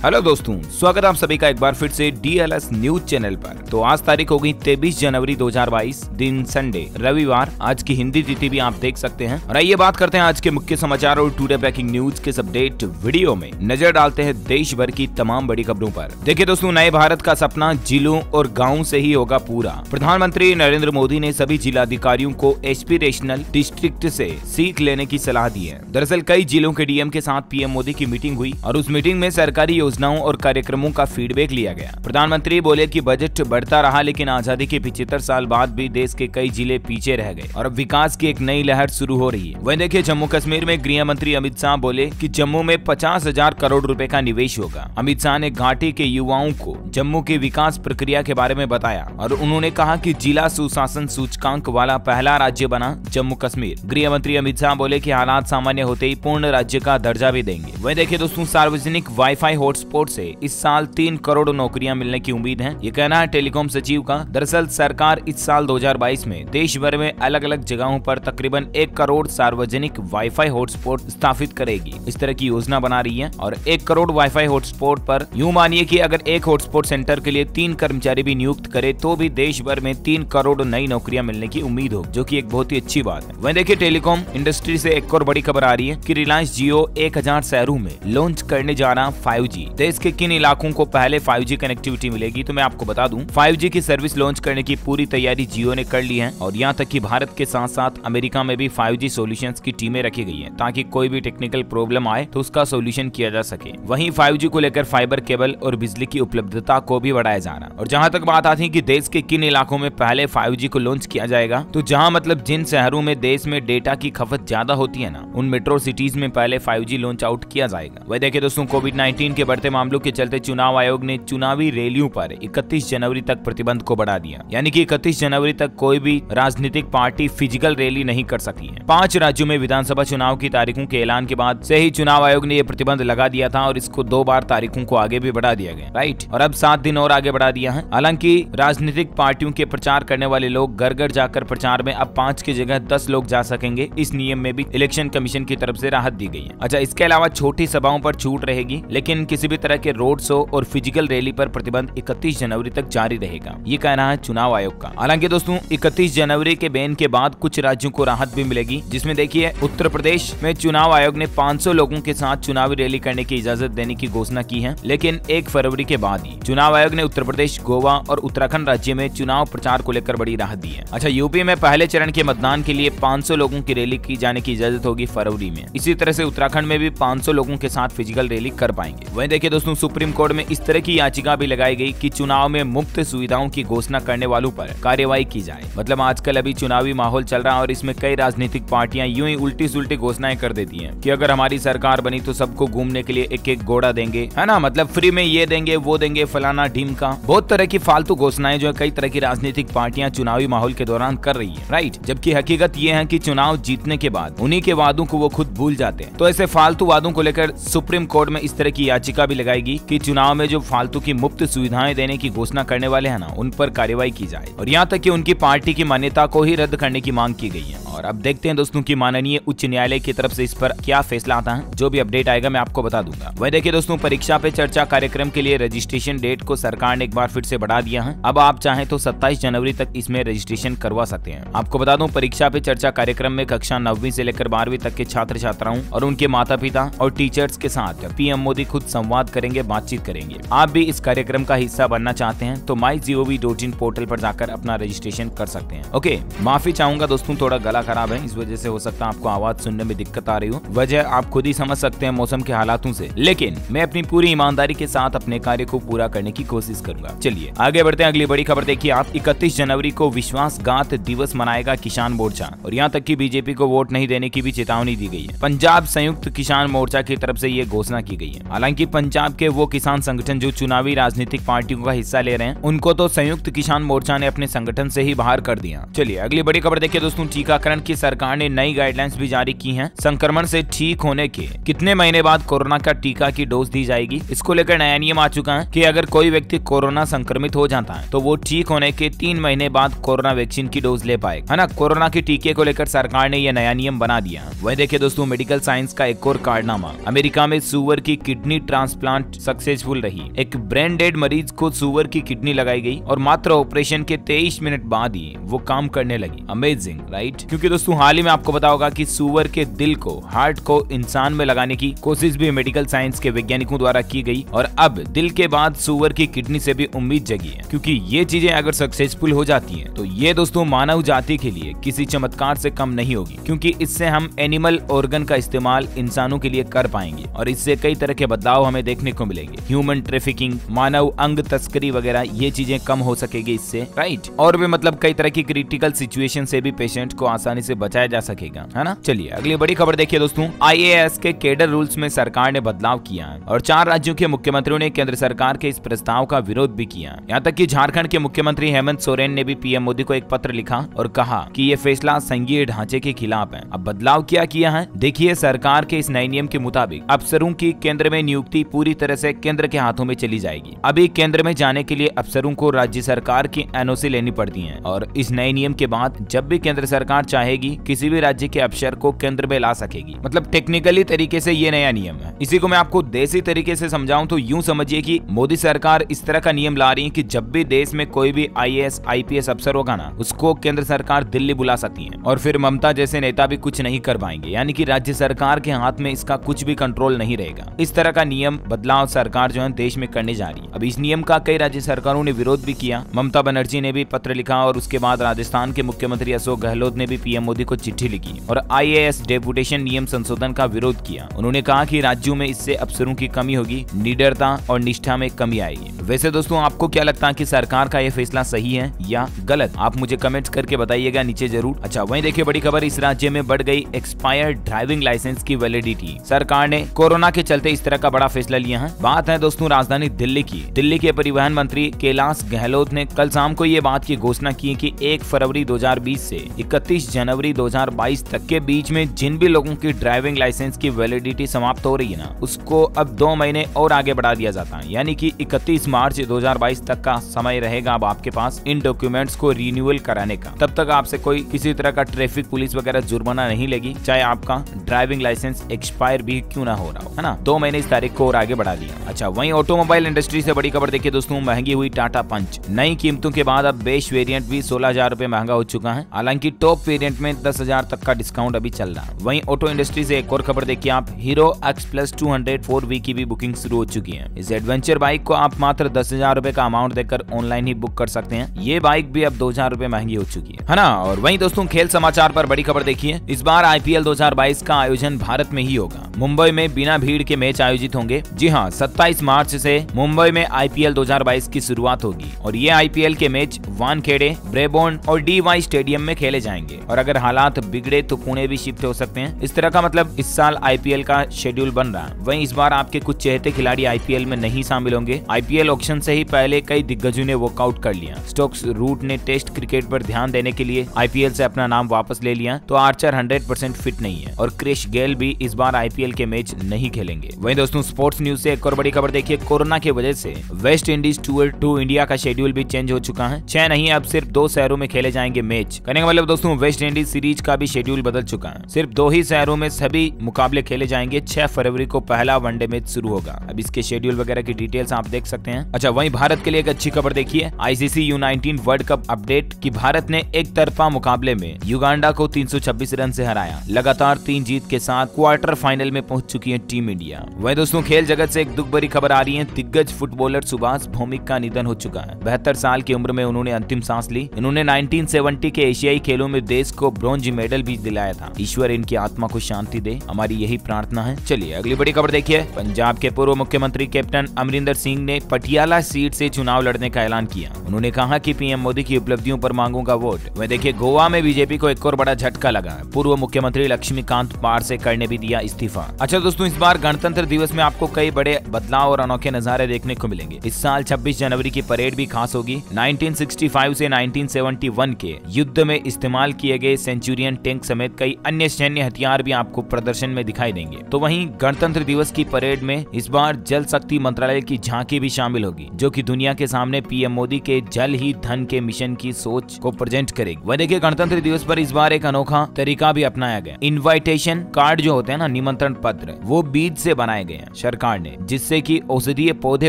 Hello दोस्तों, स्वागत है आप सभी का एक बार फिर से DLS न्यूज चैनल पर। तो आज तारीख हो गई 23 जनवरी 2022, दिन संडे रविवार। आज की हिंदी तिथि भी आप देख सकते हैं। और आइए बात करते हैं आज के मुख्य समाचार और टुडे ब्रेकिंग न्यूज के अपडेट वीडियो में नजर डालते हैं देश भर की तमाम बड़ी खबरों पर। देखिए दोस्तों, नए भारत का सपना जिलों और गाँव से ही होगा पूरा। प्रधानमंत्री नरेंद्र मोदी ने सभी जिलाधिकारियों को एस्पिरेशनल डिस्ट्रिक्ट से सीख लेने की सलाह दी है। दरअसल कई जिलों के DM के साथ PM मोदी की मीटिंग हुई और उस मीटिंग में सरकारी योजनाओं और कार्यक्रमों का फीडबैक लिया गया। प्रधानमंत्री बोले कि बजट बढ़ता रहा, लेकिन आजादी के 75 साल बाद भी देश के कई जिले पीछे रह गए और अब विकास की एक नई लहर शुरू हो रही है। वहीं देखिए, जम्मू कश्मीर में गृह मंत्री अमित शाह बोले कि जम्मू में 50,000 करोड़ रुपए का निवेश होगा। अमित शाह ने घाटी के युवाओं को जम्मू की विकास प्रक्रिया के बारे में बताया और उन्होंने कहा कि जिला सुशासन सूचकांक वाला पहला राज्य बना जम्मू कश्मीर। गृह मंत्री अमित शाह बोले कि हालात सामान्य होते ही पूर्ण राज्य का दर्जा भी देंगे। वहीं देखिए दोस्तों, सार्वजनिक वाईफाई हॉटस्पॉट से इस साल 3 करोड़ नौकरियां मिलने की उम्मीद है। ये कहना है टेलीकॉम सचिव का। दरअसल सरकार इस साल 2022 में देश भर में अलग अलग जगहों पर तकरीबन 1 करोड़ सार्वजनिक वाईफाई हॉटस्पॉट स्थापित करेगी। इस तरह की योजना बना रही है और 1 करोड़ वाईफाई हॉटस्पॉट पर यूं मानिए कि अगर एक हॉटस्पॉट सेंटर के लिए 3 कर्मचारी भी नियुक्त करे तो भी देश भर में 3 करोड़ नई नौकरियां मिलने की उम्मीद हो, जो की एक बहुत ही अच्छी बात है। वहीं देखिए, टेलीकॉम इंडस्ट्री से एक और बड़ी खबर आ रही है कि रिलायंस जियो 1000 शहरों में लॉन्च करने जा रहा 5G। देश के किन इलाकों को पहले 5G कनेक्टिविटी मिलेगी, तो मैं आपको बता दूं, 5G की सर्विस लॉन्च करने की पूरी तैयारी जियो ने कर ली है और यहाँ तक कि भारत के साथ साथ अमेरिका में भी 5G सॉल्यूशंस की टीमें रखी गई हैं ताकि कोई भी टेक्निकल प्रॉब्लम आए तो उसका सॉल्यूशन किया जा सके। वहीं 5G को लेकर फाइबर केबल और बिजली की उपलब्धता को भी बढ़ाया जा रहा है। और जहाँ तक बात आती है कि देश के किन इलाकों में पहले 5G को लॉन्च किया जाएगा, तो जहाँ मतलब जिन शहरों में देश में डेटा की खपत ज्यादा होती है ना, उन मेट्रो सिटीज में पहले 5G लॉन्च आउट किया जाएगा। वह देखिए दोस्तों, कोविड-19 के बढ़ते मामलों के चलते चुनाव आयोग ने चुनावी रैलियों पर 31 जनवरी तक प्रतिबंध को बढ़ा दिया। यानी कि 31 जनवरी तक कोई भी राजनीतिक पार्टी फिजिकल रैली नहीं कर सकती है। 5 राज्यों में विधानसभा चुनाव की तारीखों के ऐलान के बाद से ही चुनाव आयोग ने यह प्रतिबंध लगा दिया था और इसको 2 बार तारीखों को आगे भी बढ़ा दिया गया, राइट। और अब 7 दिन और आगे बढ़ा दिया है। हालांकि राजनीतिक पार्टियों के प्रचार करने वाले लोग घर घर जाकर प्रचार में अब 5 की जगह 10 लोग जा सकेंगे। इस नियम में भी इलेक्शन कमीशन की तरफ से राहत दी गई है। अच्छा, इसके अलावा छोटी सभाओं पर छूट रहेगी, लेकिन किसी भी तरह के रोड शो और फिजिकल रैली पर प्रतिबंध 31 जनवरी तक जारी रहेगा। ये कहना है चुनाव आयोग का। हालांकि दोस्तों, 31 जनवरी के बैन के बाद कुछ राज्यों को राहत भी मिलेगी, जिसमें देखिए उत्तर प्रदेश में चुनाव आयोग ने 500 लोगों के साथ चुनावी रैली करने की इजाजत देने की घोषणा की है, लेकिन 1 फरवरी के बाद ही चुनाव आयोग ने उत्तर प्रदेश, गोवा और उत्तराखंड राज्य में चुनाव प्रचार को लेकर बड़ी राहत दी है। अच्छा, यूपी में पहले चरण के मतदान के लिए 500 लोगों की रैली की जाने की इजाजत होगी फरवरी में। इसी तरह से उत्तराखंड में भी 500 लोगों के साथ फिजिकल रैली कर पाएंगे। वहीं देखिए दोस्तों, सुप्रीम कोर्ट में इस तरह की याचिका भी लगाई गई कि चुनाव में मुफ्त सुविधाओं की घोषणा करने वालों पर कार्रवाई की जाए। मतलब आजकल अभी चुनावी माहौल चल रहा है और इसमें कई राजनीतिक पार्टियां यूं ही उल्टी सुल्टी घोषणाएं कर देती हैं कि अगर हमारी सरकार बनी तो सबको घूमने के लिए एक घोड़ा देंगे, है ना, मतलब फ्री में ये देंगे वो देंगे फलाना ढीम का। बहुत तरह की फालतू घोषणाएं जो कई तरह की राजनीतिक पार्टियां चुनावी माहौल के दौरान कर रही है, राइट। जबकि हकीकत ये है कि चुनाव जीतने के बाद उन्हीं के वादों को वो खुद भूल जाते हैं। तो ऐसे फालतू वादों को लेकर सुप्रीम कोर्ट में इस तरह की याचिका भी लगाएगी कि चुनाव में जो फालतू की मुफ्त सुविधाएं देने की घोषणा करने वाले हैं ना, उन पर कार्रवाई की जाए और यहाँ तक कि उनकी पार्टी की मान्यता को ही रद्द करने की मांग की गई है। और अब देखते हैं दोस्तों कि माननीय उच्च न्यायालय की तरफ से इस पर क्या फैसला आता है। जो भी अपडेट आएगा मैं आपको बता दूंगा। वही देखिए दोस्तों, परीक्षा पे चर्चा कार्यक्रम के लिए रजिस्ट्रेशन डेट को सरकार ने एक बार फिर से बढ़ा दिया है। अब आप चाहें तो 27 जनवरी तक इसमें रजिस्ट्रेशन करवा सकते हैं। आपको बता दूं, परीक्षा पे चर्चा कार्यक्रम में कक्षा 9वीं से लेकर 12वीं तक के छात्र छात्राओं और उनके माता पिता और टीचर्स के साथ PM मोदी खुद संवाद करेंगे, बातचीत करेंगे। आप भी इस कार्यक्रम का हिस्सा बनना चाहते हैं तो mygov.in पोर्टल पर जाकर अपना रजिस्ट्रेशन कर सकते हैं। ओके, माफी चाहूंगा दोस्तों, थोड़ा गला खराब है, इस वजह से हो सकता है आपको आवाज सुनने में दिक्कत आ रही हो। वजह आप खुद ही समझ सकते हैं मौसम के हालातों से, लेकिन मैं अपनी पूरी ईमानदारी के साथ अपने कार्य को पूरा करने की कोशिश करूंगा। चलिए आगे बढ़ते हैं। अगली बड़ी खबर देखिए आप, 31 जनवरी को विश्वासघात दिवस मनाएगा किसान मोर्चा और यहाँ तक कि बीजेपी को वोट नहीं देने की भी चेतावनी दी गई है। पंजाब संयुक्त किसान मोर्चा की तरफ से ये घोषणा की गई है। हालांकि पंजाब के वो किसान संगठन जो चुनावी राजनीतिक पार्टियों का हिस्सा ले रहे हैं, उनको तो संयुक्त किसान मोर्चा ने अपने संगठन से ही बाहर कर दिया। चलिए अगली बड़ी खबर देखिए दोस्तों, टीकाकरण कारण की सरकार ने नई गाइडलाइंस भी जारी की हैं। संक्रमण से ठीक होने के कितने महीने बाद कोरोना का टीका की डोज दी जाएगी, इसको लेकर नया नियम आ चुका है कि अगर कोई व्यक्ति कोरोना संक्रमित हो जाता है तो वो ठीक होने के 3 महीने बाद कोरोना वैक्सीन की डोज ले पाएगा, है ना। कोरोना के टीके को लेकर सरकार ने यह नया नियम बना दिया। वही देखिए दोस्तों, मेडिकल साइंस का एक और कारनामा, अमेरिका में सुअर की किडनी ट्रांसप्लांट सक्सेसफुल रही। एक ब्रेन डेड मरीज को सुअर की किडनी लगाई गई और मात्र ऑपरेशन के 23 मिनट बाद ही वो काम करने लगी। Amazing right. क्योंकि दोस्तों हाल ही में आपको पता होगा कि सुअर के दिल को, हार्ट को इंसान में लगाने की कोशिश भी मेडिकल साइंस के वैज्ञानिकों द्वारा की गई और अब दिल के बाद सुअर की किडनी से भी उम्मीद जगी है। क्योंकि ये चीजें अगर सक्सेसफुल हो जाती हैं तो ये दोस्तों मानव जाति के लिए किसी चमत्कार से कम नहीं होगी, क्योंकि इससे हम एनिमल ऑर्गन का इस्तेमाल इंसानों के लिए कर पाएंगे और इससे कई तरह के बदलाव हमें देखने को मिलेंगे। ह्यूमन ट्रैफिकिंग, मानव अंग तस्करी वगैरह ये चीजें कम हो सकेगी इससे, राइट। और भी मतलब कई तरह की क्रिटिकल सिचुएशन से भी पेशेंट को आसानी से बचाया जा सकेगा, है ना। चलिए अगली बड़ी खबर देखिए दोस्तों, IAS के कैडर रूल्स में सरकार ने बदलाव किया है और 4 राज्यों के मुख्यमंत्रियों ने केंद्र सरकार के इस प्रस्ताव का विरोध भी किया। यहाँ तक कि झारखंड के मुख्यमंत्री हेमंत सोरेन ने भी पीएम मोदी को एक पत्र लिखा और कहा कि ये फैसला संघीय ढांचे के खिलाफ है। अब बदलाव क्या किया है देखिए, सरकार के इस नए नियम के मुताबिक अफसरों की केंद्र में नियुक्ति पूरी तरह से केंद्र के हाथों में चली जाएगी। अभी केंद्र में जाने के लिए अफसरों को राज्य सरकार की एनओसी लेनी पड़ती है और इस नए नियम के बाद जब भी केंद्र सरकार चाहेगी किसी भी राज्य के अफसर को केंद्र में ला सकेगी। मतलब टेक्निकली तरीके से ये नया नियम है। इसी को मैं आपको देसी तरीके से समझाऊं तो यूं समझिए कि मोदी सरकार इस तरह का नियम ला रही है कि जब भी देश में कोई भी IAS IPS अफसर होगा ना, उसको केंद्र सरकार दिल्ली बुला सकती है और फिर ममता जैसे नेता भी कुछ नहीं कर पाएंगे। यानी कि राज्य सरकार के हाथ में इसका कुछ भी कंट्रोल नहीं रहेगा। इस तरह का नियम बदलाव सरकार जो है देश में करने जा रही है। अब इस नियम का कई राज्य सरकारों ने विरोध भी किया। ममता बनर्जी ने भी पत्र लिखा और उसके बाद राजस्थान के मुख्यमंत्री अशोक गहलोत ने भी पीएम मोदी को चिट्ठी लिखी और IAS डेपुटेशन नियम संशोधन का विरोध किया। उन्होंने कहा कि राज्यों में इससे अफसरों की कमी होगी, निडरता और निष्ठा में कमी आएगी। वैसे दोस्तों आपको क्या लगता है कि सरकार का यह फैसला सही है या गलत? आप मुझे कमेंट्स करके बताइएगा नीचे जरूर। अच्छा वहीं देखिए बड़ी खबर, इस राज्य में बढ़ गई एक्सपायर्ड ड्राइविंग लाइसेंस की वैलिडिटी। सरकार ने कोरोना के चलते इस तरह का बड़ा फैसला लिया है। बात है दोस्तों राजधानी दिल्ली की। दिल्ली के परिवहन मंत्री कैलाश गहलोत ने कल शाम को ये बात की घोषणा की कि 1 फरवरी 2020 से 31 जनवरी 2022 तक के बीच में जिन भी लोगों की ड्राइविंग लाइसेंस की वैलिडिटी समाप्त हो रही है ना, उसको अब 2 महीने और आगे बढ़ा दिया जाता है। यानी कि 31 मार्च 2022 तक का समय रहेगा अब आपके पास इन डॉक्यूमेंट्स को रिन्यूअल कराने का। तब तक आपसे कोई किसी तरह का ट्रैफिक पुलिस वगैरह जुर्माना नहीं लेगी, चाहे आपका ड्राइविंग लाइसेंस एक्सपायर भी क्यों ना हो रहा हो, है ना। 2 महीने इस तारीख को और आगे बढ़ा दिया। अच्छा वहीं ऑटोमोबाइल इंडस्ट्री से बड़ी खबर देखिए दोस्तों, महंगी हुई टाटा पंच। नई कीमतों के बाद अब बेस वेरिएंट भी 16,000 रुपए महंगा हो चुका है। हालांकि टॉप वेरिएंट में 10,000 तक का डिस्काउंट अभी चल रहा है। वहीं ऑटो इंडस्ट्री से एक और खबर देखिए आप, हीरो X+ 200 4V की भी बुकिंग शुरू हो चुकी है। इस एडवेंचर बाइक को आप मात्र 10,000 रुपए का अमाउंट देकर ऑनलाइन ही बुक कर सकते हैं। ये बाइक भी अब 2,000 रुपए महंगी हो चुकी है ना। और वहीं दोस्तों खेल समाचार पर बड़ी खबर देखिए, इस बार IPL 2022 का आयोजन भारत में ही होगा। मुंबई में बिना भीड़ के मैच आयोजित होंगे। जी हाँ, 27 मार्च से मुंबई में IPL 2022 की शुरुआत होगी और ये IPL के मैच वानखेड़े, ब्रेबोर्न और DY स्टेडियम में खेले जाएंगे और अगर हालात बिगड़े तो पुणे भी शिफ्ट हो सकते हैं। इस तरह का मतलब इस साल IPL का शेड्यूल बन रहा है। वहीं इस बार आपके कुछ चहेते खिलाड़ी IPL में नहीं शामिल होंगे। IPL ऑक्शन से ही पहले कई दिग्गजों ने वॉकआउट कर लिया। स्टोक्स रूट ने टेस्ट क्रिकेट पर ध्यान देने के लिए IPL से अपना नाम वापस ले लिया, तो आर्चर 100% फिट नहीं है और क्रिश गेल भी इस बार IPL के मैच नहीं खेलेंगे। वहीं दोस्तों स्पोर्ट्स न्यूज से एक और बड़ी खबर देखिए, कोरोना की वजह से West Indies tour to India का शेड्यूल भी चेंज हो चुका है। 6 नहीं अब सिर्फ 2 शहरों में खेले जाएंगे मैच। कहने का मतलब दोस्तों वेस्ट इंडीज सीरीज का भी शेड्यूल बदल चुका है। सिर्फ 2 ही शहरों में सभी मुकाबले खेले जाएंगे। 6 फरवरी को पहला वनडे मैच शुरू होगा। अब इसके शेड्यूल वगैरह की डिटेल्स आप देख सकते हैं। अच्छा वहीं भारत के लिए एक अच्छी खबर देखिए, ICC U19 world cup update कि भारत ने एक तरफा मुकाबले में युगांडा को 326 रन से हराया। लगातार 3 जीत के साथ क्वार्टर फाइनल में पहुंच चुकी है टीम इंडिया। वहीं दोस्तों खेल जगत से एक दुख भरी खबर आ रही है, दिग्गज फुटबॉलर सुभाष भौमिक का निधन हो चुका है। 72 साल की उम्र में उन्होंने अंतिम सांस ली। इन्होंने 1970 के एशियाई खेलों में देश को ब्रॉन्ज मेडल भी दिलाया था। ईश्वर इनकी आत्मा को शांति दे, हमारी यही प्रार्थना है। चलिए अगली बड़ी खबर देखिए, पंजाब के पूर्व मुख्यमंत्री कैप्टन अमरिंदर सिंह ने पटियाला सीट से चुनाव लड़ने का ऐलान किया। उन्होंने कहा कि पीएम मोदी की उपलब्धियों पर मांगूंगा वोट। वह देखिए गोवा में बीजेपी को एक और बड़ा झटका लगा। पूर्व मुख्यमंत्री लक्ष्मीकांत पार्सेकर ने भी दिया इस्तीफा। अच्छा दोस्तों इस बार गणतंत्र दिवस में आपको कई बड़े बदलाव और अनोखे नजारे देखने को मिलेंगे। इस साल 26 जनवरी की परेड भी खास होगी। 1965 से 1971 के युद्ध में इस्तेमाल किए गए सेंचुरियन टैंक समेत कई अन्य सैन्य हथियार भी आपको प्रदर्शन में दिखाई देंगे। तो वहीं गणतंत्र दिवस की परेड में इस बार जल शक्ति मंत्रालय की झांकी भी शामिल होगी, जो कि दुनिया के सामने पीएम मोदी के जल ही धन के मिशन की सोच को प्रेजेंट करेगी। वह देखिए गणतंत्र दिवस पर इस बार एक अनोखा तरीका भी अपनाया गया। इनविटेशन कार्ड जो होते हैं ना, निमंत्रण पत्र, वो बीज से बनाए गए हैं सरकार ने, जिससे कि औषधीय पौधे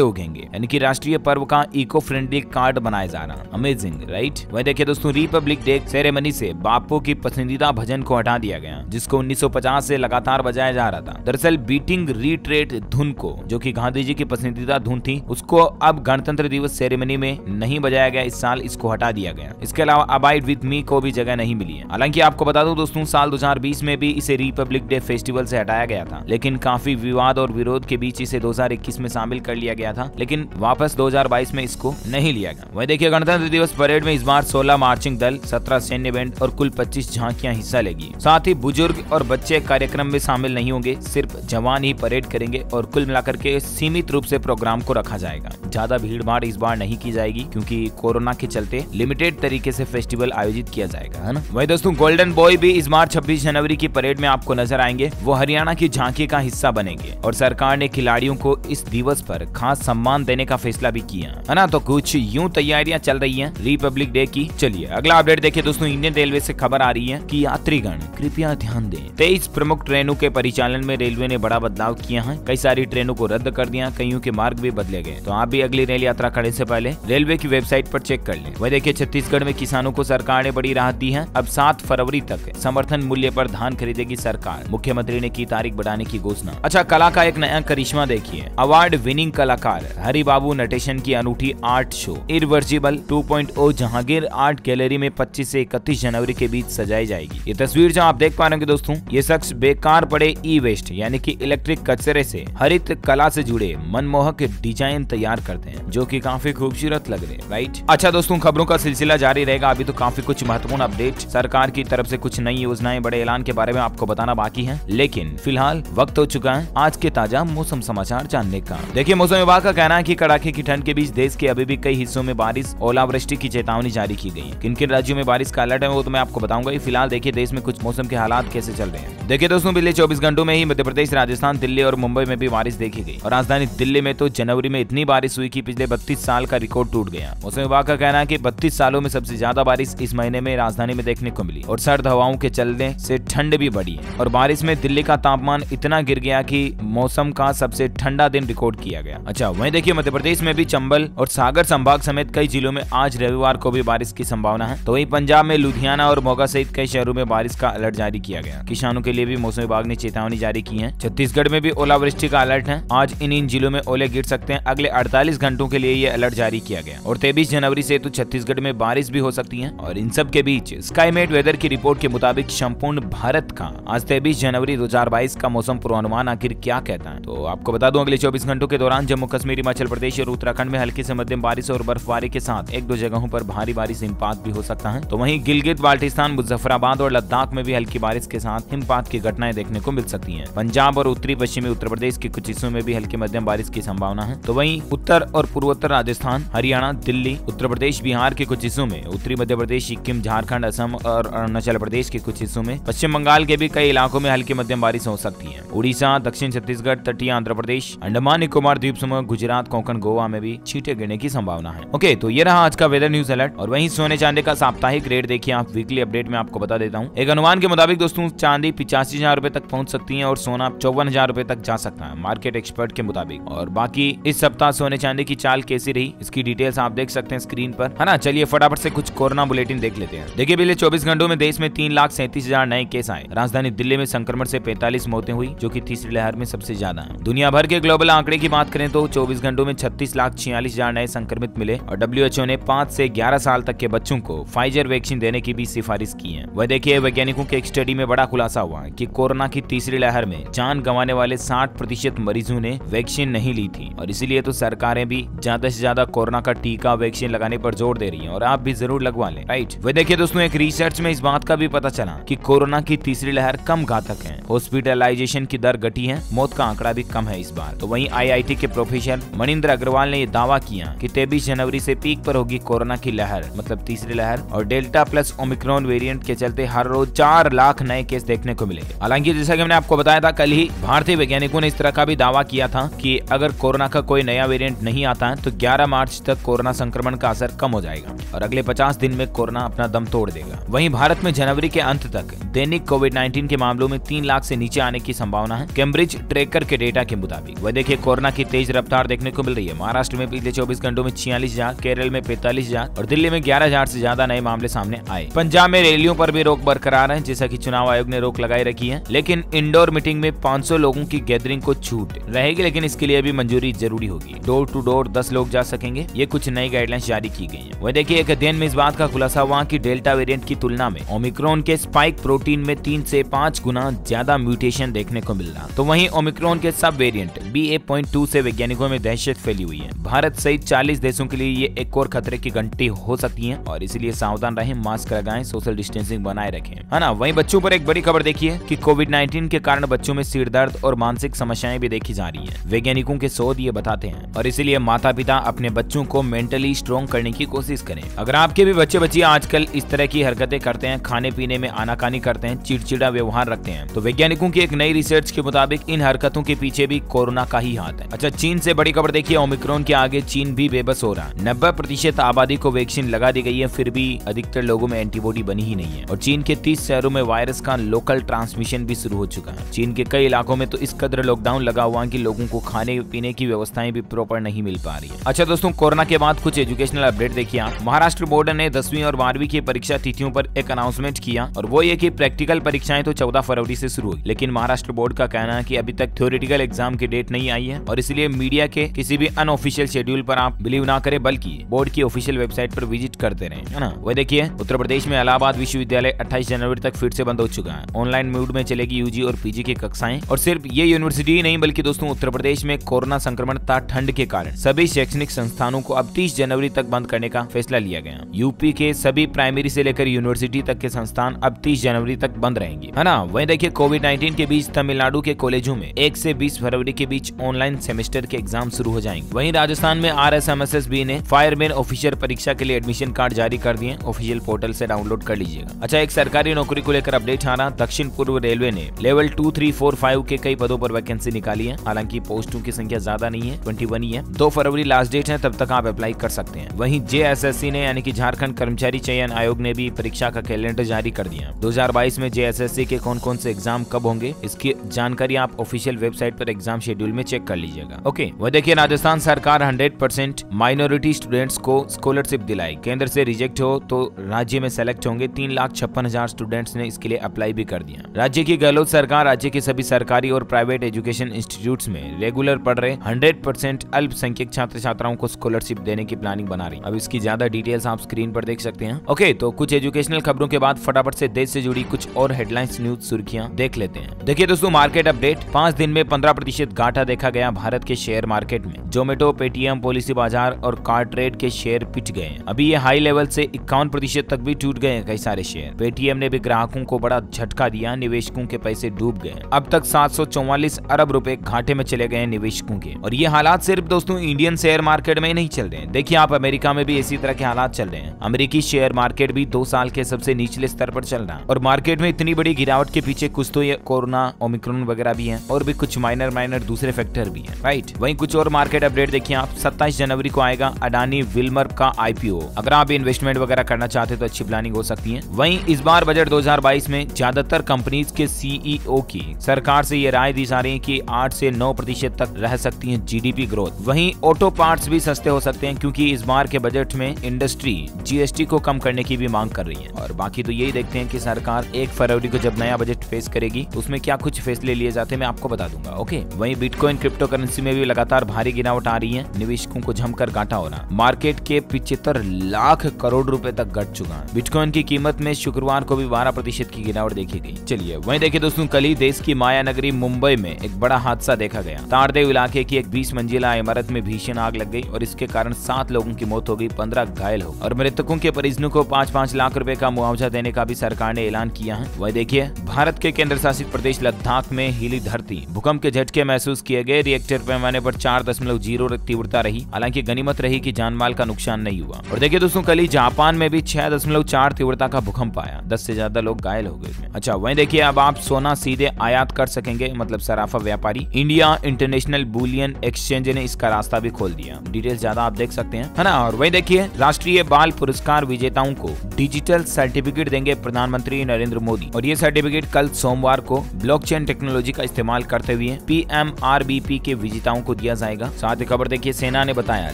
उगेंगे, यानी कि राष्ट्रीय पर्व का इको फ्रेंडली कार्ड बनाया जा रहा। Amazing right. वह देखिए दोस्तों रिपब्लिक डे सेरेमनी से बापू की पसंदीदा भजन को हटा दिया गया, जिसको 1950 से लगातार बजाया जा रहा था। दरअसल बीटिंग रिट्रीट धुन को, जो कि गांधी जी की पसंदीदा धुन थी, उसको अब गणतंत्र दिवस सेरेमनी में नहीं बजाया गया। इस साल इसको हटा दिया गया। इसके अलावा अबाइड विद मी को भी जगह नहीं मिली है। हालांकि आपको बता दूं दोस्तों, साल 2020 में भी इसे रिपब्लिक डे फेस्टिवल से हटाया गया था, लेकिन काफी विवाद और विरोध के बीच इसे 2021 में शामिल कर लिया गया था, लेकिन वापस 2022 में इसको नहीं लिया गया। वह देखिए गणतंत्र दिवस परेड में इस बार 16 मार्चिंग दल, 17 सैन्य बैंड और कुल 25 झांकियां हिस्सा लेगी। साथ ही बुजुर्ग और बच्चे कार्यक्रम में शामिल नहीं होंगे, सिर्फ जवान ही परेड करेंगे और कुल मिलाकर के सीमित रूप से प्रोग्राम को रखा जाएगा। ज्यादा भीड़ भाड़ इस बार नहीं की जाएगी, क्योंकि कोरोना के चलते लिमिटेड तरीके से फेस्टिवल आयोजित किया जाएगा, है ना। वही दोस्तों गोल्डन बॉय भी इस बार 26 जनवरी की परेड में आपको नजर आएंगे। वो हरियाणा की झांकी का हिस्सा बनेंगे और सरकार ने खिलाड़ियों को इस दिवस पर खास सम्मान देने का फैसला भी किया, है ना। तो कुछ यूं तैयारियां चल रही हैं रिपब्लिक डे की। चलिए अगला अपडेट देखिए दोस्तों। इंडियन रेलवे से खबर आ रही है कि यात्रीगण कृपया ध्यान दें, 23 प्रमुख ट्रेनों के परिचालन में रेलवे ने बड़ा बदलाव किया है। कई सारी ट्रेनों को रद्द कर दिया, कईयों के मार्ग भी बदले गए। तो आप भी अगली रेल यात्रा करने से पहले रेलवे की वेबसाइट पर चेक कर लें। वह देखिए छत्तीसगढ़ में किसानों को सरकार ने बड़ी राहत दी है। अब 7 फरवरी तक समर्थन मूल्य पर धान खरीदेगी सरकार। मुख्यमंत्री ने की तारीख बढ़ाने की घोषणा। अच्छा, कला का एक नया करिश्मा देखिए। अवार्ड विनिंग कलाकार हरिबाबू नटेशन की अनूठी art show irreversible 2.0 Jahangir art gallery में 25 से 31 जनवरी के बीच सजाई जाएगी। ये तस्वीर जो आप देख पा रहे हैं दोस्तों, ये शख्स बेकार पड़े ई वेस्ट यानी कि इलेक्ट्रिक कचरे से हरित कला से जुड़े मनमोहक डिजाइन तैयार करते हैं, जो कि काफी खूबसूरत लग रहे हैं, राइट। अच्छा दोस्तों, खबरों का सिलसिला जारी रहेगा। अभी तो काफी कुछ महत्वपूर्ण अपडेट, सरकार की तरफ से कुछ नई योजनाएं, बड़े ऐलान के बारे में आपको बताना बाकी है, लेकिन फिलहाल वक्त हो चुका है आज के ताजा मौसम समाचार जानने का। देखिए मौसम विभाग का कहना है कि कड़ाके की ठंड के बीच देश के अभी भी कई हिस्सों में बारिश, ओलावृष्टि की चेतावनी जारी की गई है। किन किन राज्यों में बारिश का अलर्ट है वो तो मैं आपको बताऊंगा। फिलहाल देखिए देश में कुछ मौसम के हालात कैसे चल रहे हैं। देखिए दोस्तों, पिछले 24 घंटों में ही मध्य प्रदेश, राजस्थान, दिल्ली और मुंबई में भी बारिश देखी गई और राजधानी दिल्ली में तो जनवरी में इतनी बारिश हुई कि पिछले 32 साल का रिकॉर्ड टूट गया। मौसम विभाग का कहना है कि 32 सालों में सबसे ज्यादा बारिश इस महीने में राजधानी में देखने को मिली और सर्द हवाओं के चलने से ठंड भी बढ़ी है और बारिश में दिल्ली का तापमान इतना गिर गया कि मौसम का सबसे ठंडा दिन रिकॉर्ड किया गया। अच्छा, वहीं देखिए मध्य प्रदेश में भी चंबल और सागर संभाग समेत कई जिलों में आज रविवार को भी बारिश की संभावना है। तो वहीं पंजाब में लुधियाना और मोगा सहित कई शहरों में बारिश का अलर्ट जारी किया गया। किसानों के लिए भी मौसम विभाग ने चेतावनी जारी की है। छत्तीसगढ़ में भी ओलावृष्टि का अलर्ट है। आज इन जिलों में ओले गिर सकते हैं। अगले 48 घंटों के लिए ये अलर्ट जारी किया गया और 23 जनवरी से तो छत्तीसगढ़ में बारिश भी हो सकती है। और इन सब के बीच स्काईमेट वेदर की रिपोर्ट के मुताबिक संपूर्ण भारत का आज 23 जनवरी 2022 का मौसम पूर्वानुमान आखिर क्या कहता है। तो आपको बता दूं, अगले 24 घंटों के दौरान जम्मू कश्मीर, हिमाचल प्रदेश और उत्तराखंड में हल्की से मध्यम बारिश और बर्फबारी के साथ 1-2 जगहों पर भारी बारिश हिमपात भी हो सकता है। तो वहीं गिलगित बाल्टिस्तान, मुजफ्फराबाद और लद्दाख में भी हल्की बारिश के साथ हिमपात की घटनाएं देखने को मिल सकती हैं। पंजाब और उत्तरी पश्चिमी उत्तर प्रदेश के कुछ हिस्सों में भी हल्की मध्यम बारिश की संभावना है। तो वहीं उत्तर और पूर्वोत्तर राजस्थान, हरियाणा, दिल्ली, उत्तर प्रदेश, बिहार के कुछ हिस्सों में, उत्तरी मध्य प्रदेश, सिक्किम, झारखंड, असम और अरुणाचल प्रदेश के कुछ हिस्सों में, पश्चिम बंगाल के भी कई इलाकों में हल्की मध्यम बारिश हो सकती है। उड़ीसा, दक्षिण छत्तीसगढ़, तटीय आंध्र प्रदेश, अंडमान निकोबार द्वीप समूह, गुजरात, कोंकण, गोवा में भी छींटे गिरने की संभावना है। ओके, तो ये रहा आज का वेदर न्यूज अलर्ट। और वहीं सोने चांदी का साप्ताहिक रेट देखिए आप वीकली अपडेट में आपको बता देता हूँ। एक अनुमान के मुताबिक दोस्तों चांदी 85,000 रुपए तक पहुंच सकती है और सोना 54,000 रुपए तक जा सकता है मार्केट एक्सपर्ट के मुताबिक। और बाकी इस सप्ताह सोने चांदी की चाल कैसी रही इसकी डिटेल्स आप देख सकते हैं स्क्रीन पर, है ना। चलिए फटाफट से कुछ कोरोना बुलेटिन देख लेते हैं। देखिए पिछले 24 घंटों में देश में 3,37,000 नए केस आए। राजधानी दिल्ली में संक्रमण से 45 मौतें हुई, जो कि तीसरी लहर में सबसे ज्यादा है। दुनिया भर के ग्लोबल आंकड़े की बात करें तो 24 घंटों में 36,46,000 नए संक्रमित मिले और WHO ने 5 से 11 साल तक के बच्चों को फाइजर वैक्सीन देने की भी सिफारिश की है। वह देखिए वैज्ञानिकों के एक स्टडी में बड़ा खुलासा हुआ कि कोरोना की तीसरी लहर में जान गंवाने वाले 60% मरीजों ने वैक्सीन नहीं ली थी और इसीलिए तो सरकारें भी ज्यादा से ज्यादा कोरोना का टीका वैक्सीन लगाने पर जोर दे रही हैं और आप भी जरूर लगवा लें, राइट। वह देखिए दोस्तों एक रिसर्च में इस बात का भी पता चला कि कोरोना की तीसरी लहर कम घातक है। हॉस्पिटलाइजेशन की दर घटी है, मौत का आंकड़ा भी कम है इस बार। तो वहीं IIT के प्रोफेसर मनिंदर अग्रवाल ने यह दावा किया कि 23 जनवरी से पीक पर होगी कोरोना की लहर, मतलब तीसरी लहर, और delta plus Omicron Omicron variant के चलते हर रोज 4 लाख नए केस देखने को मिलेंगे। हालांकि जैसा कि मैंने आपको बताया था कल ही, भारतीय वैज्ञानिकों ने इस तरह का भी दावा किया था कि अगर कोरोना का कोई नया वेरिएंट नहीं आता है तो 11 मार्च तक कोरोना संक्रमण का असर कम हो जाएगा और अगले 50 दिन में कोरोना अपना दम तोड़ देगा। वहीं भारत में जनवरी के अंत तक दैनिक कोविड-19 के मामलों में 3 लाख से नीचे आने की संभावना है, कैम्ब्रिज ट्रेकर के डेटा के मुताबिक। वह देखिए कोरोना की तेज रफ्तार देखने को मिल रही है। महाराष्ट्र में पिछले 24 घंटों में 46,000, केरल में 45,000 और दिल्ली में 11,000 से ज्यादा नए मामले सामने आए। पंजाब में रैलियों पर भी रोक बरकरार है, जैसा कि चुनाव आयोग ने रोक लगाई रखी है, लेकिन इंडोर मीटिंग में 500 लोगों की गैदरिंग को छूट रहेगी, लेकिन इसके लिए भी मंजूरी जरूरी होगी। डोर टू डोर 10 लोग जा सकेंगे। ये कुछ नई गाइडलाइंस जारी की गई है। वह देखिए एक अध्ययन में इस बात का खुलासा हुआ कि डेल्टा वेरिएंट की तुलना में ओमिक्रॉन के स्पाइक प्रोटीन में 3 से 5 गुना ज्यादा म्यूटेशन देखने को मिल रहा। तो वहीं ओमिक्रॉन के सब वेरिएंट BA.2 से वैज्ञानिकों में दहशत फैली हुई है। भारत सहित 40 देशों के लिए ये एक और खतरे की घंटी हो सकती है और इसलिए सावधान रहें, मास्क लगाएं, सोशल डिस्टेंसिंग बनाए रखें, है ना। वहीं बच्चों पर एक बड़ी खबर देखिए कि कोविड-19 के कारण बच्चों में सिर दर्द और मानसिक समस्याएं भी देखी जा रही है। वैज्ञानिकों के शोध ये बताते हैं और इसीलिए माता पिता अपने बच्चों को मेंटली स्ट्रॉन्ग करने की कोशिश करें। अगर आपके भी बच्चे बच्चियां आजकल इस तरह की हरकतें करते हैं, खाने पीने में आनाकानी करते हैं, चिड़चिड़ा व्यवहार रखते हैं, तो वैज्ञानिकों की एक नई रिसर्च के मुताबिक इन हरकतों के पीछे भी कोरोना का ही हाथ है। अच्छा, चीन से बड़ी खबर देखिए, ओमिक्रॉन के आगे चीन भी बेबस हो रहा है। 90% आबादी को वैक्सीन लगा दी गई है, फिर भी अधिकतर लोगों में एंटीबॉडी बनी ही नहीं है और चीन के 30 शहरों में वायरस का लोकल ट्रांसमिशन भी शुरू हो चुका है। चीन के कई इलाकों में तो इस कदर लॉकडाउन लगा हुआ है कि लोगों को खाने पीने की व्यवस्थाएं भी प्रॉपर नहीं मिल पा रही है। अच्छा दोस्तों, कोरोना के बाद कुछ एजुकेशनल अपडेट देखिए आप। महाराष्ट्र बोर्ड ने 10वीं और 12वीं की परीक्षा तिथियों पर एक अनाउंसमेंट किया और वो ये कि प्रैक्टिकल परीक्षाएं तो 14 फरवरी से शुरू हुई, लेकिन महाराष्ट्र बोर्ड का कहना है कि अभी तक थ्योरेटिकल एग्जाम की डेट नहीं आई है और इसलिए मीडिया के किसी भी अनऑफिशियल शेड्यूल पर आप बिलीव ना करें, बल्कि बोर्ड की ऑफिशियल वेबसाइट पर विजिट करते रहें, है ना। वह देखिए उत्तर प्रदेश में इलाहाबाद विश्वविद्यालय 28 जनवरी तक फिर से बंद हो चुका है। ऑनलाइन मोड में चलेगी यूजी और पीजी की कक्षाएं और सिर्फ ये यूनिवर्सिटी ही नहीं बल्कि दोस्तों उत्तर प्रदेश में कोरोना संक्रमण तथा ठंड के कारण सभी शैक्षणिक संस्थानों को अब 30 जनवरी तक बंद करने का फैसला लिया गया। यूपी के सभी प्राइमरी से लेकर यूनिवर्सिटी तक के संस्थान अब 30 जनवरी तक बंद रहेंगे, है ना। वहीं देखिए कोविड-19 के बीच तमिलनाडु के कॉलेजों में 1 से 20 फरवरी के बीच ऑनलाइन सेमेस्टर के एग्जाम शुरू हो जाएंगे। वहीं राजस्थान में RSMSSB ने फायरमैन ऑफिसर परीक्षा के लिए एडमिशन कार्ड जारी कर दिए, ऑफिशियल पोर्टल से डाउनलोड कर लीजिएगा। अच्छा, एक सरकारी नौकरी को लेकर अपडेट आ रहा। दक्षिण पूर्व रेलवे ने लेवल 2, 3, 4, 5 के कई पदों पर वैकेंसी निकाली है। हालांकि पोस्टों की संख्या ज्यादा नहीं है, 21 ही है। 2 फरवरी लास्ट डेट है, तब तक आप अप्लाई कर सकते हैं। वहीं JSSC ने यानी कि झारखंड कर्मचारी चयन आयोग ने भी परीक्षा का कैलेंडर जारी कर दिया। 2022 में JSSC के कौन कौन से एग्जाम कब होंगे इसकी जानकारी आप ऑफिशियल वेबसाइट पर एग्जाम शेड्यूल में चेक कर लीजिएगा। ओके, वह देखिए राजस्थान सरकार 100% माइनॉरिटी स्टूडेंट्स को स्कॉलरशिप दिलाई। केंद्र से रिजेक्ट हो तो राज्य में सेलेक्ट होंगे। 3,56,000 स्टूडेंट्स ने इसके लिए अप्लाई भी कर दिया। राज्य की गहलोत सरकार राज्य के सभी सरकारी और प्राइवेट एजुकेशन इंस्टीट्यूट्स में रेगुलर पढ़ रहे 100% अल्पसंख्यक छात्र छात्राओं को स्कॉलरशिप देने की प्लानिंग बना रही। अब इसकी ज्यादा डिटेल्स आप स्क्रीन पर देख सकते हैं। ओके, तो कुछ एजुकेशनल खबरों के बाद फटाफट से देश से जुड़ी कुछ और हेडलाइंस न्यूज सुर्खियां देख लेते हैं। देखिए दोस्तों, मार्केट अपडेट। 5 दिन में 15% घाटा देखा गया भारत के शेयर मार्केट में। जोमेटो, पेटीएम, पॉलिसी बाजार और कार ट्रेड के शेयर पिट गए। अभी ये हाई लेवल से 51% तक भी टूट गए कई सारे शेयर। पेटीएम ने भी ग्राहकों को बड़ा झटका दिया, निवेशकों के पैसे डूब गए। अब तक 744 अरब रुपए घाटे में चले गए निवेशकों के। और ये हालात सिर्फ दोस्तों इंडियन शेयर मार्केट में ही नहीं चल रहे हैं। देखिए आप, अमेरिका में भी इसी तरह के हालात चल रहे हैं। अमेरिकी शेयर मार्केट भी 2 साल के सबसे निचले स्तर पर चल रहा है और मार्केट में इतनी बड़ी गिरावट के पीछे कुछ तो ये कोरोना, ओमिक्रॉन वगैरह भी है और भी कुछ माइनर दूसरे फैक्टर भी है, राइट। वहीं कुछ और मार्केट अपडेट देखिए आप। 27 जनवरी को आएगा अडानी विल्मर का IPO। अगर आप इन्वेस्टमेंट वगैरह करना चाहते हैं तो अच्छी प्लानिंग हो सकती है। वहीं इस बार बजट 2022 में ज्यादातर कंपनीज के CEO की सरकार से ये राय दी जा रही है कि 8 से 9% तक रह सकती है GDP ग्रोथ। वहीं ऑटो पार्ट्स भी सस्ते हो सकते हैं क्योंकि इस बार के बजट में इंडस्ट्री GST को कम करने की भी मांग कर रही है। और बाकी तो यही देखते हैं कि सरकार 1 फरवरी को जब नया बजट पेश करेगी तो उसमें क्या कुछ फैसले लिए जाते हैं, मैं आपको बता दूंगा। ओके, वहीं बिटकॉइन क्रिप्टो करेंसी में भी लगातार भारी गिरावट आ रही है। निवेशकों को जमकर घाटा हो रहा। मार्केट के 75 लाख करोड़ रुपए तक घट चुका है। बिटकॉइन की कीमत में शुक्रवार को भी 12% की गिरावट देखी गई। चलिए वहीं देखिए दोस्तों, कल ही देश की माया नगरी मुंबई में एक बड़ा हादसा देखा गया। तारदेव इलाके की एक 20 मंजिला इमारत में भीषण आग लग गई और इसके कारण 7 लोगों की मौत हो गई, 15 घायल हो और मृतकों के परिजनों को 5-5 लाख रुपए का मुआवजा देने का भी सरकार ने ऐलान किया है। वह देखिए, भारत के केंद्र शासित प्रदेश लद्दाख में हिली धरती, भूकंप के झटके महसूस किए गए। रिएक्टर पैमाने पर 4.0 तीव्रता रही। हालांकि गनीमत रही कि जानमाल का नुकसान नहीं हुआ। और देखिए दोस्तों, कल ही जापान में भी 6.4 तीव्रता का भूकंप आया, 10 से ज्यादा लोग घायल हो गए। अच्छा वहीं देखिए अब आप सोना सीधे आयात कर सकेंगे, मतलब सराफा व्यापारी। इंडिया इंटरनेशनल बुलियन एक्सचेंज ने इसका रास्ता भी खोल दिया। डिटेल्स ज्यादा आप देख सकते हैं, है ना। और वहीं देखिए राष्ट्रीय बाल पुरस्कार विजेताओं को डिजिटल सर्टिफिकेट देंगे प्रधानमंत्री नरेंद्र मोदी, और ये सर्टिफिकेट कल सोमवार को ब्लॉकचेन टेक्नोलॉजी का इस्तेमाल करते हुए PMRBP के विजेताओं को दिया जाएगा। साथ ही खबर देखिए सेना ने बताया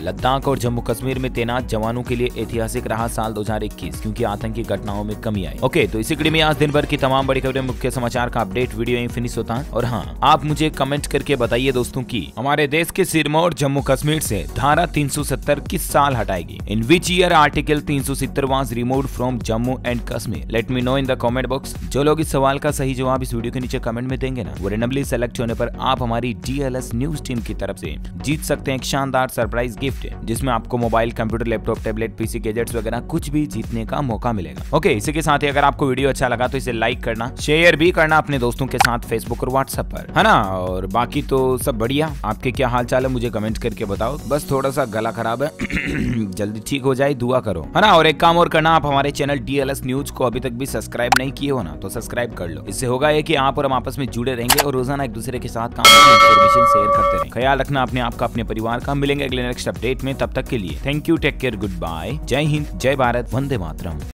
लद्दाख और जम्मू कश्मीर में तैनात जवानों के लिए ऐतिहासिक रहा साल 2021, क्योंकि आतंकी घटनाओं में कमी आई। ओके, तो इसी कड़ी में आज दिन भर की तमाम बड़ी खबरें, मुख्य समाचार का अपडेट वीडियो यहीं फिनिश होता है। और हाँ, आप मुझे कमेंट करके बताइए दोस्तों की हमारे देश के सिरमौर जम्मू कश्मीर से धारा 370 किस साल हटाएगी। In which year article 370 was removed from Jammu and Kashmir. Let me know in the comment box. जो लोग इस सवाल का सही जवाब इस वीडियो के नीचे कमेंट में देंगे ना, वो रेंडमली सेलेक्ट होने पर आप हमारी DLS न्यूज टीम की तरफ से जीत सकते हैं एक शानदार सरप्राइज गिफ्ट, जिसमें आपको mobile, computer, laptop, tablet, PC gadgets वगैरह कुछ भी जीतने का मौका मिलेगा। ओके, इसी के साथ ही अगर आपको वीडियो अच्छा लगा तो इसे लाइक करना, शेयर भी करना अपने दोस्तों के साथ फेसबुक और व्हाट्सएप पर, है ना। और बाकी तो सब बढ़िया। आपके क्या हाल चाल है मुझे कमेंट करके बताओ। बस थोड़ा सा गला खराब है जल्दी ठीक हो जाए, दुआ करो, है ना। और एक काम और करना, आप हमारे चैनल DLS न्यूज को अभी तक भी सब्सक्राइब नहीं किए हो ना, तो सब्सक्राइब कर लो। इससे होगा ये कि आप और हम आपस में जुड़े रहेंगे और रोजाना एक दूसरे के साथ इंफॉर्मेशन शेयर करते रहें। ख्याल रखना अपने आप का, अपने परिवार का। मिलेंगे अगले नेक्स्ट अपडेट में, तब तक के लिए thank you, take care, good bye, जय हिंद, जय भारत, वंदे मातरम।